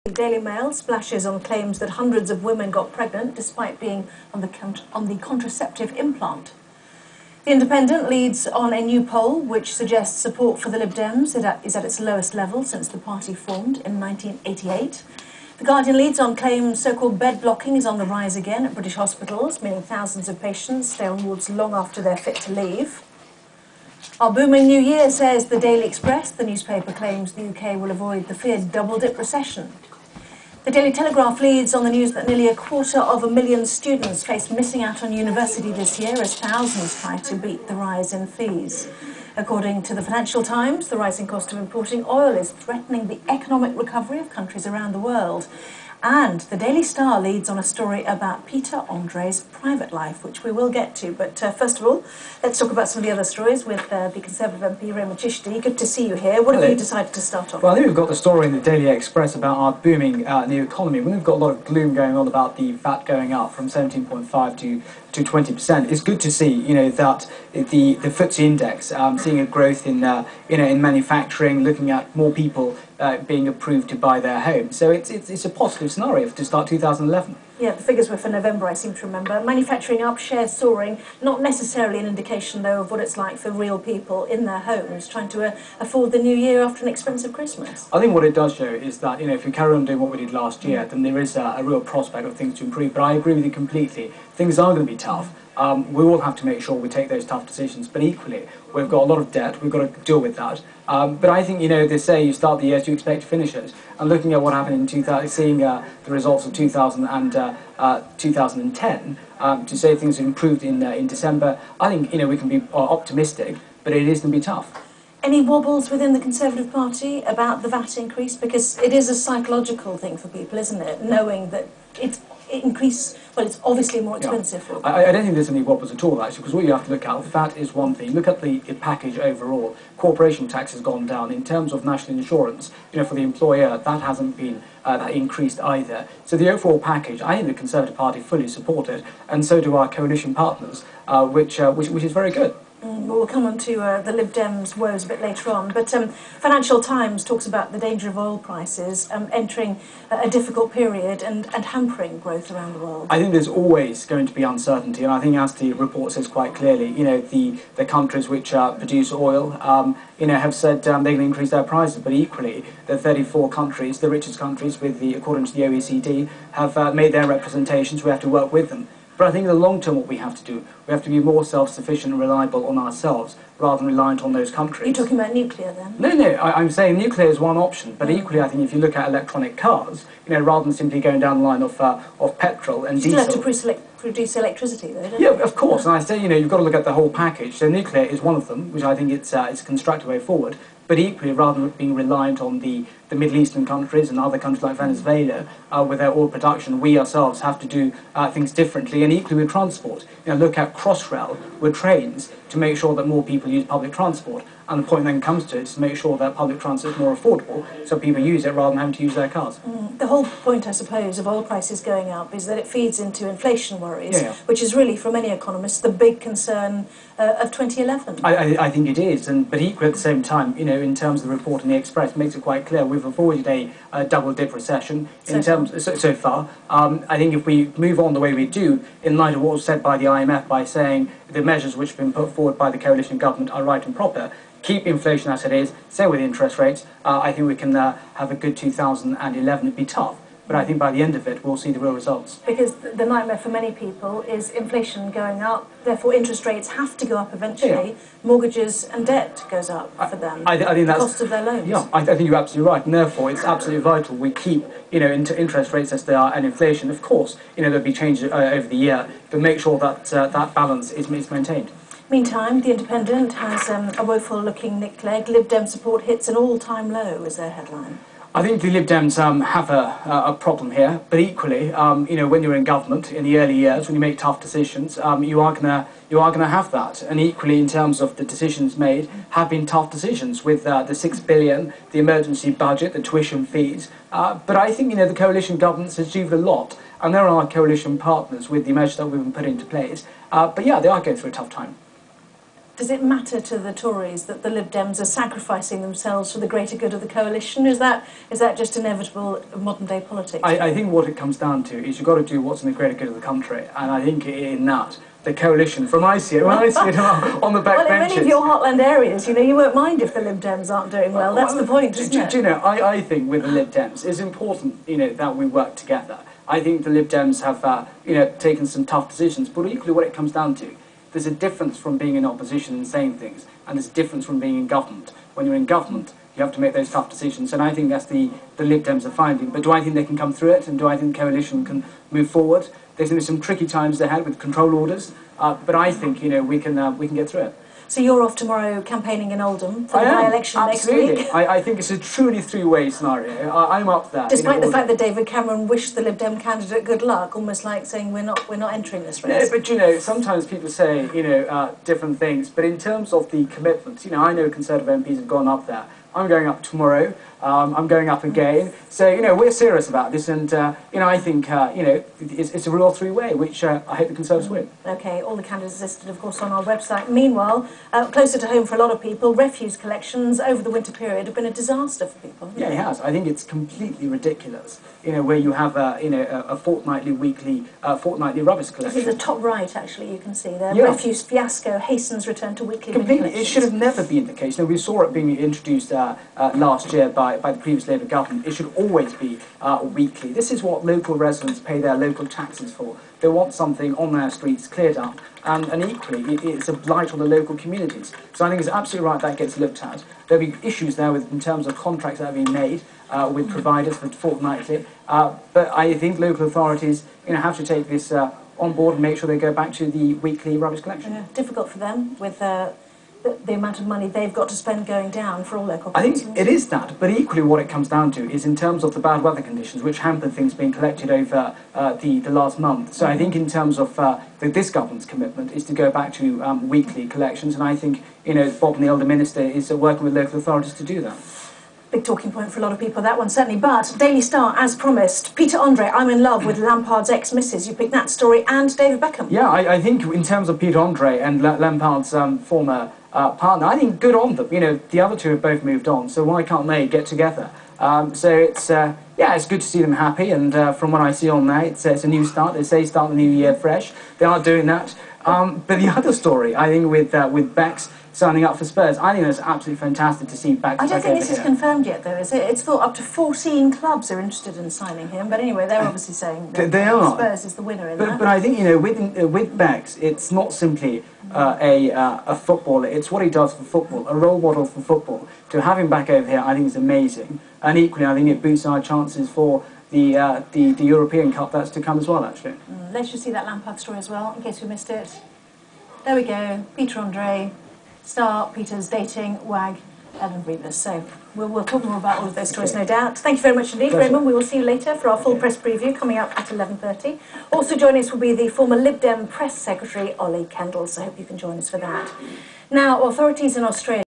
The Daily Mail splashes on claims that hundreds of women got pregnant despite being on the contraceptive implant. The Independent leads on a new poll which suggests support for the Lib Dems is at its lowest level since the party formed in 1988. The Guardian leads on claims so-called bed blocking is on the rise again at British hospitals, meaning thousands of patients stay on wards long after they're fit to leave. Our booming new year, says the Daily Express. The newspaper claims the UK will avoid the feared double-dip recession. The Daily Telegraph leads on the news that nearly 250,000 students face missing out on university this year as thousands try to beat the rise in fees. According to the Financial Times, the rising cost of importing oil is threatening the economic recovery of countries around the world. And the Daily Star leads on a story about Peter Andre's private life, which we will get to. But first of all, let's talk about some of the other stories with the Conservative MP, Rehman Chishti. Good to see you here. What have you decided to start off? Well, I think we've got the story in the Daily Express about our booming new economy. We've got a lot of gloom going on about the VAT going up from 17.5 to 20%. It's good to see, that the FTSE index seeing a growth in manufacturing, looking at more people being approved to buy their home. So it's a positive scenario to start 2011. Yeah, the figures were for November, I seem to remember. Manufacturing up, shares soaring, not necessarily an indication, though, of what it's like for real people in their homes trying to afford the new year after an expensive Christmas. I think what it does show is that, if we carry on doing what we did last year, then there is a real prospect of things to improve. But I agree with you completely. Things are going to be tough. We all have to make sure we take those tough decisions, but equally, we've got a lot of debt, we've got to deal with that. But I think, they say you start the year as you expect to finish it. And looking at what happened in 2000, seeing the results of 2000 and 2010, to say things have improved in December, I think, we can be optimistic, but it is going to be tough. Any wobbles within the Conservative Party about the VAT increase? Because it is a psychological thing for people, isn't it? Knowing that it's obviously more expensive for people. I don't think there's any wobbles at all, actually, because what you have to look at, VAT is one thing. Look at the package overall. Corporation tax has gone down. In terms of national insurance, for the employer, that hasn't been that increased either. So the overall package, I think the Conservative Party fully support it, and so do our coalition partners, which is very good. We'll come on to the Lib Dems' woes a bit later on, but Financial Times talks about the danger of oil prices entering a difficult period and hampering growth around the world. I think there's always going to be uncertainty, and I think, as the report says quite clearly, the countries which produce oil, have said they're going to increase their prices, but equally, the 34 countries, the richest countries, according to the OECD, have made their representations. We have to work with them. But I think in the long term, what we have to do, we have to be more self-sufficient and reliable on ourselves, rather than reliant on those countries. You're talking about nuclear, then? No, I'm saying nuclear is one option, but equally, I think if you look at electronic cars, rather than simply going down the line of petrol and diesel... You still have to produce electricity, though, don't you? Yeah, of course, and I say, you've got to look at the whole package. So nuclear is one of them, which I think it's a constructive way forward. But equally, rather than being reliant on the Middle Eastern countries and other countries like Venezuela with their oil production, we ourselves have to do things differently. And equally with transport, look at Crossrail with trains to make sure that more people use public transport. And the point then comes to it is to make sure that public transport is more affordable so people use it rather than having to use their cars. The whole point, I suppose, of oil prices going up is that it feeds into inflation worries, yeah. Which is really, for many economists, the big concern of 2011. I think it is, but equally at the same time, in terms of the report in the Express, it makes it quite clear we've avoided a double-dip recession so far. I think if we move on the way we do, in light of what was said by the IMF by saying the measures which have been put forward by the coalition government are right and proper, keep inflation as it is, same with interest rates, I think we can have a good 2011. It'd be tough, but I think by the end of it, we'll see the real results. Because the nightmare for many people is inflation going up, therefore interest rates have to go up eventually, mortgages and debt goes up for them, I think that's the cost of their loans. Yeah, I think you're absolutely right, and therefore it's absolutely vital we keep, interest rates as they are and inflation. Of course, there'll be changes over the year, but make sure that that balance is maintained. Meantime, The Independent has a woeful-looking Nick Clegg. Lib Dem support hits an all-time low, is their headline. I think the Lib Dems have a problem here, but equally, when you're in government in the early years, when you make tough decisions, you are gonna have that. And equally, in terms of the decisions made, have been tough decisions with the £6 billion, the emergency budget, the tuition fees. But I think the coalition government's achieved a lot, and they're our coalition partners with the measures that we've been put into place. But yeah, they are going through a tough time. Does it matter to the Tories that the Lib Dems are sacrificing themselves for the greater good of the coalition? Is that just inevitable of modern day politics? I think what it comes down to is you've got to do what's in the greater good of the country, and I think in that, the coalition, when I see it on the back benches... Well, in many of your heartland areas, you know, you won't mind if the Lib Dems aren't doing well. That's the point, isn't it? Do you know, I think with the Lib Dems, it's important, you know, that we work together. I think the Lib Dems have, you know, taken some tough decisions, but equally what it comes down to, there's a difference from being in opposition and saying things, and there's a difference from being in government. When you're in government, you have to make those tough decisions, and I think that's the Lib Dems are finding. But do I think they can come through it, and do I think the coalition can move forward? There's going to be some tricky times ahead with control orders, but I think, you know, we can get through it. So you're off tomorrow campaigning in Oldham for the by-election next week? I think it's a truly three-way scenario. I'm up there. Despite the fact that David Cameron wished the Lib Dem candidate good luck, almost like saying we're not entering this race. No, but you know, sometimes people say, you know, different things, but in terms of the commitments, you know, I know Conservative MPs have gone up there. I'm going up tomorrow. I'm going up again. So, you know, we're serious about this, and, you know, I think, you know, it's a real three-way, which I hope the Conservatives win. OK, all the candidates listed, of course, on our website. Meanwhile, closer to home for a lot of people, refuse collections over the winter period have been a disaster for people. Yeah, it has. I think it's completely ridiculous, you know, where you have, you know, a fortnightly rubbish collection. This is the top right, actually, you can see there. Yeah. Refuse fiasco hastens return to weekly completely. It should have never been the case. You know, we saw it being introduced last year by the previous Labour government. It should always be weekly. This is what local residents pay their local taxes for. They want something on their streets cleared up, and equally, it's a blight on the local communities. So I think it's absolutely right that gets looked at. There'll be issues there in terms of contracts that are being made with providers for fortnightly, but I think local authorities, you know, have to take this on board and make sure they go back to the weekly rubbish collection. Yeah, difficult for them with the amount of money they've got to spend going down for all local I think it is that, but equally what it comes down to is in terms of the bad weather conditions which hampered things being collected over the last month. So I think in terms of this government's commitment is to go back to weekly collections, and I think, you know, Bob Neal, the Minister, is working with local authorities to do that. Big talking point for a lot of people, that one certainly. But Daily Star, as promised, Peter Andre, I'm in love with Lampard's ex-missus. You picked that story, and David Beckham. Yeah, I think in terms of Peter Andre and Lampard's former partner, I think good on them. You know, the other two have both moved on, so why can't they get together? So it's yeah, it's good to see them happy, and from what I see on there, it's a new start. They say start the new year fresh. They are doing that. But the other story, I think, with Bex signing up for Spurs, I think that's absolutely fantastic to see Bex. I don't think this is confirmed yet, though, is it? It's thought up to 14 clubs are interested in signing him, but anyway, they're obviously saying that they are. Spurs is the winner in that. But I think, you know, with Bex, it's not simply a footballer, it's what he does for football, a role model for football. To have him back over here, I think is amazing. And equally, I think it boosts our chances for the European Cup that's to come as well, actually. Let's just see that Lampard story as well, in case we missed it. There we go, Peter Andre, Star, Peter's dating, Wag, Ellen Rebus. So we'll talk more about all of those stories, no doubt. Thank you very much indeed, Rehman. We will see you later for our full press preview coming up at 11:30. Also joining us will be the former Lib Dem press secretary, Ollie Kendall. So I hope you can join us for that. Now, authorities in Australia